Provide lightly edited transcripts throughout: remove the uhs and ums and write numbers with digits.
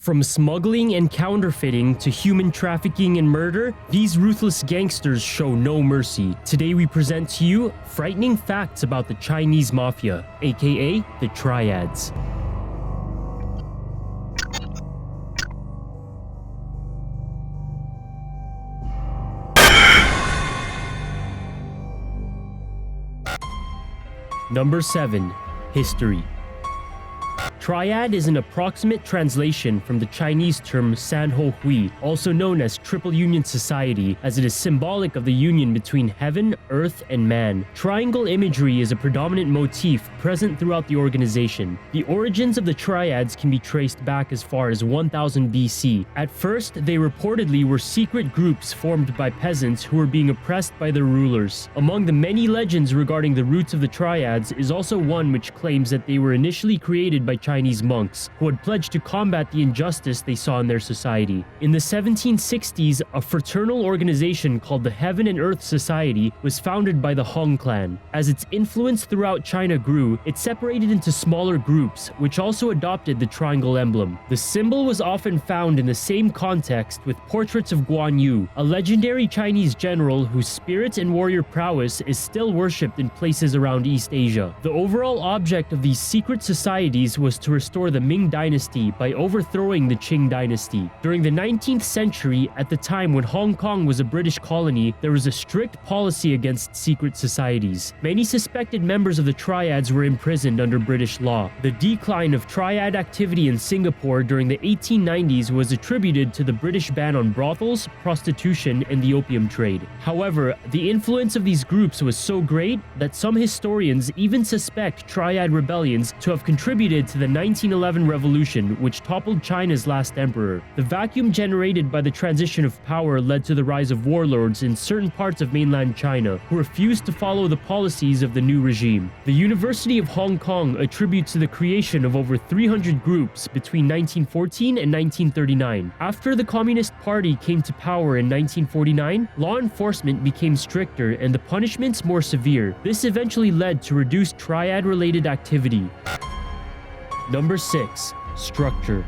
From smuggling and counterfeiting to human trafficking and murder, these ruthless gangsters show no mercy. Today we present to you frightening facts about the Chinese Mafia, aka the Triads. Number 7. History. Triad is an approximate translation from the Chinese term San Ho Hui, also known as Triple Union Society, as it is symbolic of the union between heaven, earth, and man. Triangle imagery is a predominant motif present throughout the organization. The origins of the Triads can be traced back as far as 1000 BC. At first, they reportedly were secret groups formed by peasants who were being oppressed by their rulers. Among the many legends regarding the roots of the Triads is also one which claims that they were initially created by Chinese monks who had pledged to combat the injustice they saw in their society. In the 1760s, a fraternal organization called the Heaven and Earth Society was founded by the Hong clan. As its influence throughout China grew, it separated into smaller groups, which also adopted the triangle emblem. The symbol was often found in the same context with portraits of Guan Yu, a legendary Chinese general whose spirit and warrior prowess is still worshipped in places around East Asia. The overall object of these secret societies was to restore the Ming dynasty by overthrowing the Qing dynasty. During the 19th century, at the time when Hong Kong was a British colony, there was a strict policy against secret societies. Many suspected members of the Triads were imprisoned under British law. The decline of Triad activity in Singapore during the 1890s was attributed to the British ban on brothels, prostitution, and the opium trade. However, the influence of these groups was so great that some historians even suspect Triad rebellions to have contributed to the 1911 revolution, which toppled China's last emperor. The vacuum generated by the transition of power led to the rise of warlords in certain parts of mainland China who refused to follow the policies of the new regime. The University of Hong Kong attributes to the creation of over 300 groups between 1914 and 1939. After the Communist Party came to power in 1949, law enforcement became stricter and the punishments more severe. This eventually led to reduced Triad-related activity. Number 6. Structure.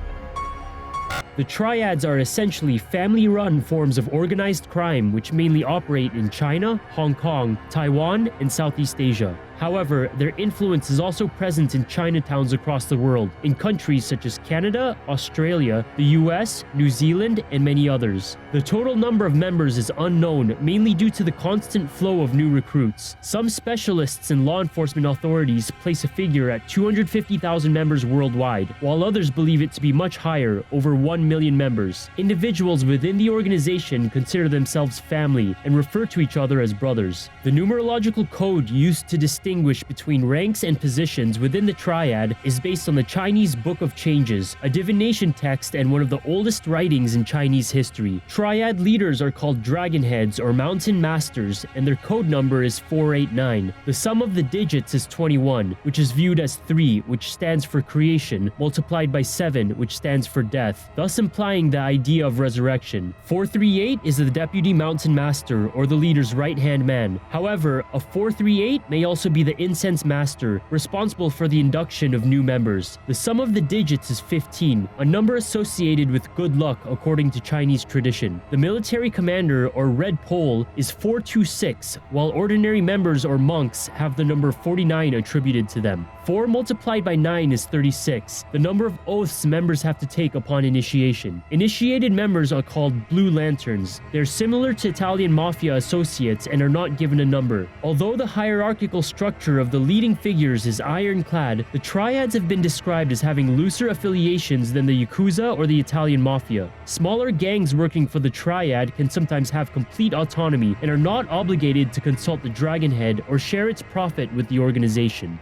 The Triads are essentially family-run forms of organized crime which mainly operate in China, Hong Kong, Taiwan, and Southeast Asia. However, their influence is also present in Chinatowns across the world, in countries such as Canada, Australia, the US, New Zealand, and many others. The total number of members is unknown, mainly due to the constant flow of new recruits. Some specialists and law enforcement authorities place a figure at 250,000 members worldwide, while others believe it to be much higher, over 1 million members. Individuals within the organization consider themselves family and refer to each other as brothers. The numerological code used to distinguish between ranks and positions within the Triad is based on the Chinese Book of Changes, a divination text and one of the oldest writings in Chinese history. Triad leaders are called dragonheads or mountain masters, and their code number is 489. The sum of the digits is 21, which is viewed as 3, which stands for creation, multiplied by 7, which stands for death, thus implying the idea of resurrection. 438 is the deputy mountain master or the leader's right-hand man. However, a 438 may also be the incense master, responsible for the induction of new members. The sum of the digits is 15, a number associated with good luck according to Chinese tradition. The military commander or red pole is 426, while ordinary members or monks have the number 49 attributed to them. 4 multiplied by 9 is 36, the number of oaths members have to take upon initiation. Initiated members are called blue lanterns. They're similar to Italian Mafia associates and are not given a number. Although the hierarchical structure of the leading figures is ironclad, the Triads have been described as having looser affiliations than the Yakuza or the Italian Mafia. Smaller gangs working for the Triad can sometimes have complete autonomy and are not obligated to consult the Dragonhead or share its profit with the organization.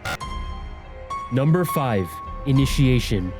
Number 5. Initiation.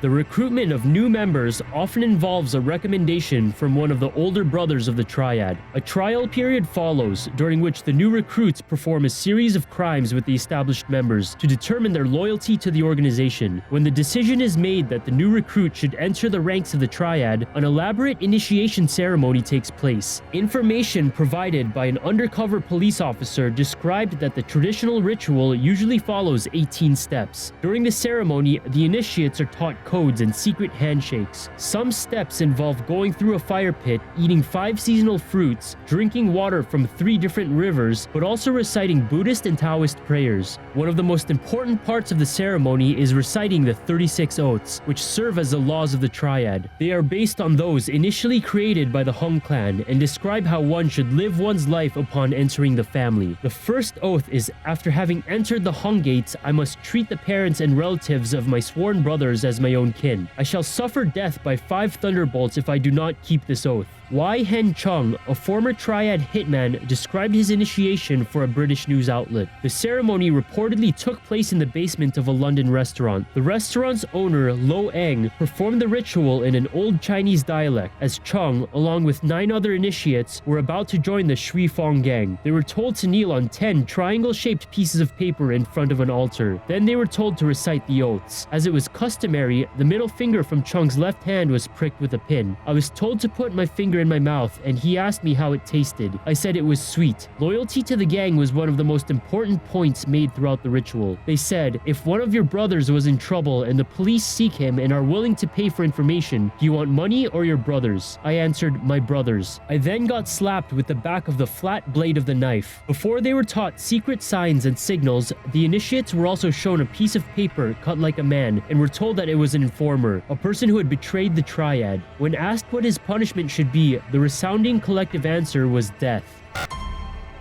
The recruitment of new members often involves a recommendation from one of the older brothers of the Triad. A trial period follows, during which the new recruits perform a series of crimes with the established members to determine their loyalty to the organization. When the decision is made that the new recruit should enter the ranks of the Triad, an elaborate initiation ceremony takes place. Information provided by an undercover police officer described that the traditional ritual usually follows 18 steps. During the ceremony, the initiates are taught taught codes and secret handshakes. Some steps involve going through a fire pit, eating 5 seasonal fruits, drinking water from 3 different rivers, but also reciting Buddhist and Taoist prayers. One of the most important parts of the ceremony is reciting the 36 oaths, which serve as the laws of the Triad. They are based on those initially created by the Hung clan and describe how one should live one's life upon entering the family. The first oath is, after having entered the Hung gates, I must treat the parents and relatives of my sworn brothers as my own kin. I shall suffer death by 5 thunderbolts if I do not keep this oath. Wai Hen Chung, a former Triad hitman, described his initiation for a British news outlet. The ceremony reportedly took place in the basement of a London restaurant. The restaurant's owner, Lo Eng, performed the ritual in an old Chinese dialect, as Chung, along with 9 other initiates, were about to join the Shui Fong gang. They were told to kneel on 10 triangle-shaped pieces of paper in front of an altar. Then they were told to recite the oaths. As it was customary, the middle finger from Chung's left hand was pricked with a pin. I was told to put my finger in my mouth, and he asked me how it tasted. I said it was sweet. Loyalty to the gang was one of the most important points made throughout the ritual. They said, if one of your brothers was in trouble and the police seek him and are willing to pay for information, do you want money or your brothers? I answered, my brothers. I then got slapped with the back of the flat blade of the knife. Before they were taught secret signs and signals, the initiates were also shown a piece of paper cut like a man and were told that it was an informer, a person who had betrayed the Triad. When asked what his punishment should be, the resounding collective answer was death.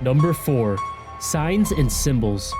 Number 4. Signs and symbols.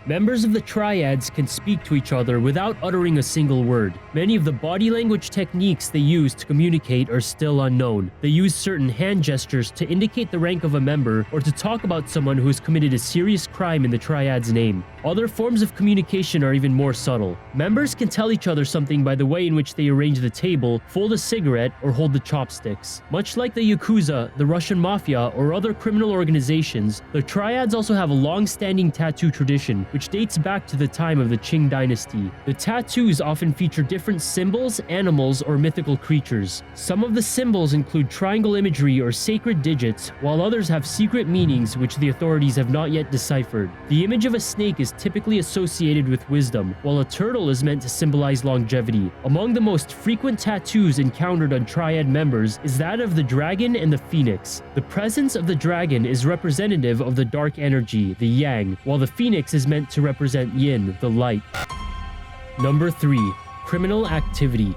Members of the Triads can speak to each other without uttering a single word. Many of the body language techniques they use to communicate are still unknown. They use certain hand gestures to indicate the rank of a member or to talk about someone who has committed a serious crime in the Triad's name. Other forms of communication are even more subtle. Members can tell each other something by the way in which they arrange the table, fold a cigarette, or hold the chopsticks. Much like the Yakuza, the Russian Mafia, or other criminal organizations, the Triads also have a long-standing tattoo tradition, which dates back to the time of the Qing dynasty. The tattoos often feature different symbols, animals, or mythical creatures. Some of the symbols include triangle imagery or sacred digits, while others have secret meanings which the authorities have not yet deciphered. The image of a snake is typically associated with wisdom, while a turtle is meant to symbolize longevity. Among the most frequent tattoos encountered on Triad members is that of the dragon and the phoenix. The presence of the dragon is representative of the dark energy, the yang, while the phoenix is meant to represent yin, the light. Number 3. Criminal activity.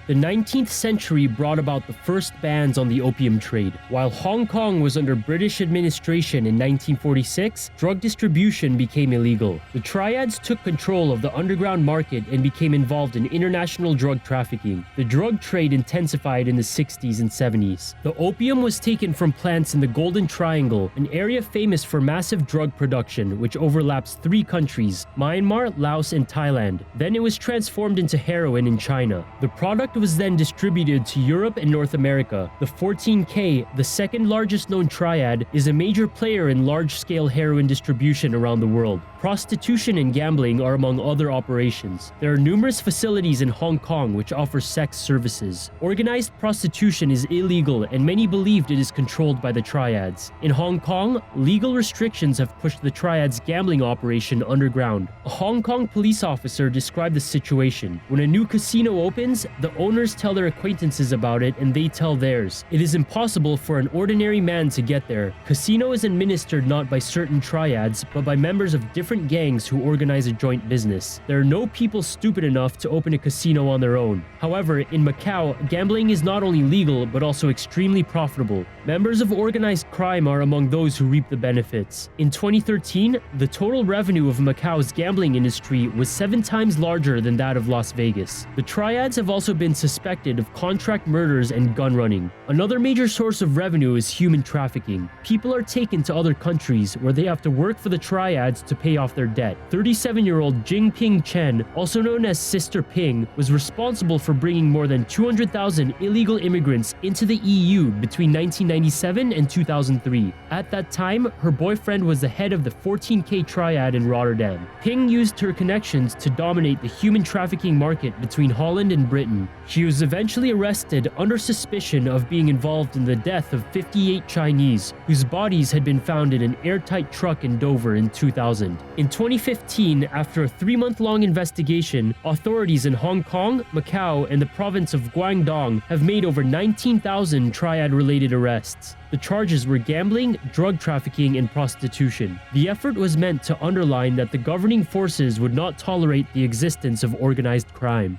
The 19th century brought about the first bans on the opium trade. While Hong Kong was under British administration in 1946, drug distribution became illegal. The Triads took control of the underground market and became involved in international drug trafficking. The drug trade intensified in the 60s and 70s. The opium was taken from plants in the Golden Triangle, an area famous for massive drug production, which overlaps 3 countries, Myanmar, Laos, and Thailand. Then it was transformed into heroin in China. The product was then distributed to Europe and North America. The 14K, the second largest known triad, is a major player in large-scale heroin distribution around the world. Prostitution and gambling are among other operations. There are numerous facilities in Hong Kong which offer sex services. Organized prostitution is illegal, and many believed it is controlled by the Triads. In Hong Kong, legal restrictions have pushed the Triads' gambling operation underground. A Hong Kong police officer described the situation. When a new casino opens, the owners tell their acquaintances about it and they tell theirs. It is impossible for an ordinary man to get there. Casino is administered not by certain Triads, but by members of different gangs who organize a joint business. There are no people stupid enough to open a casino on their own. However, in Macau, gambling is not only legal but also extremely profitable. Members of organized crime are among those who reap the benefits. In 2013, the total revenue of Macau's gambling industry was 7 times larger than that of Las Vegas. The Triads have also been suspected of contract murders and gun running. Another major source of revenue is human trafficking. People are taken to other countries where they have to work for the Triads to pay off their debt. 37-year-old Jingping Chen, also known as Sister Ping, was responsible for bringing more than 200,000 illegal immigrants into the EU between 1997 and 2003. At that time, her boyfriend was the head of the 14K Triad in Rotterdam. Ping used her connections to dominate the human trafficking market between Holland and Britain. Kong. She was eventually arrested under suspicion of being involved in the death of 58 Chinese, whose bodies had been found in an airtight truck in Dover in 2000. In 2015, after a 3-month-long investigation, authorities in Hong Kong, Macau, and the province of Guangdong have made over 19,000 Triad-related arrests. The charges were gambling, drug trafficking, and prostitution. The effort was meant to underline that the governing forces would not tolerate the existence of organized crime.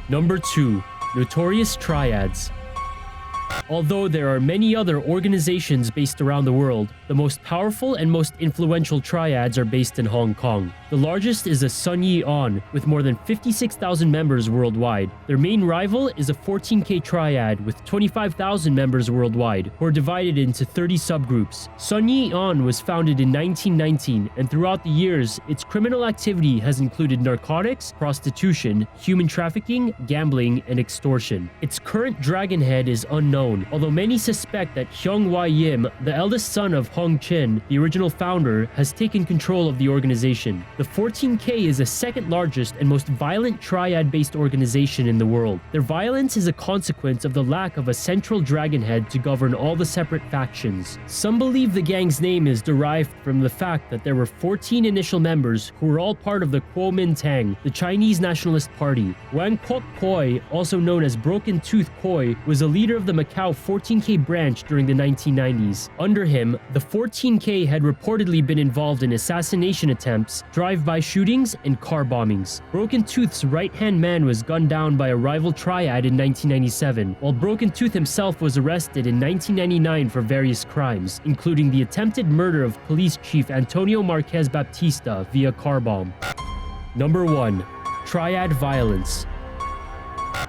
Number 2. Notorious Triads. Although there are many other organizations based around the world, the most powerful and most influential triads are based in Hong Kong. The largest is the Sun Yi-on, with more than 56,000 members worldwide. Their main rival is a 14K triad with 25,000 members worldwide, who are divided into 30 subgroups. Sun Yi-on was founded in 1919, and throughout the years, its criminal activity has included narcotics, prostitution, human trafficking, gambling, and extortion. Its current dragon head is unknown, although many suspect that Hyung Wai Yim, the eldest son of Hong Chin, the original founder, has taken control of the organization. The 14K is the second largest and most violent triad-based organization in the world. Their violence is a consequence of the lack of a central dragon head to govern all the separate factions. Some believe the gang's name is derived from the fact that there were 14 initial members who were all part of the Kuomintang, the Chinese Nationalist Party. Wang Kok Koi, also known as Broken Tooth Koi, was a leader of the Macau 14K branch during the 1990s. Under him, the 14K had reportedly been involved in assassination attempts, drive-by shootings, and car bombings. Broken Tooth's right-hand man was gunned down by a rival triad in 1997, while Broken Tooth himself was arrested in 1999 for various crimes, including the attempted murder of police chief Antonio Marquez Baptista via car bomb. Number 1. Triad Violence.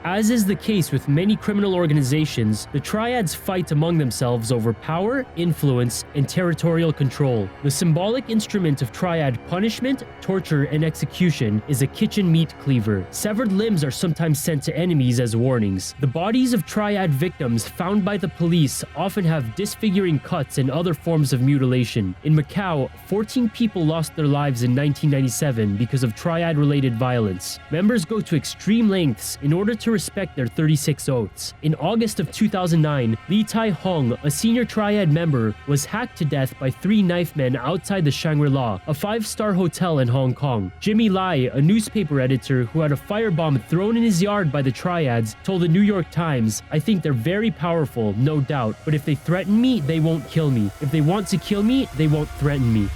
As is the case with many criminal organizations, the triads fight among themselves over power, influence, and territorial control. The symbolic instrument of triad punishment, torture, and execution is a kitchen meat cleaver. Severed limbs are sometimes sent to enemies as warnings. The bodies of triad victims found by the police often have disfiguring cuts and other forms of mutilation. In Macau, 14 people lost their lives in 1997 because of triad-related violence. Members go to extreme lengths in order to respect their 36 oaths. In August of 2009, Li Tai Hong, a senior triad member, was hacked to death by 3 knife men outside the Shangri-La, a 5-star hotel in Hong Kong. Jimmy Lai, a newspaper editor who had a firebomb thrown in his yard by the triads, told the New York Times, "I think they're very powerful, no doubt, but if they threaten me, they won't kill me. If they want to kill me, they won't threaten me."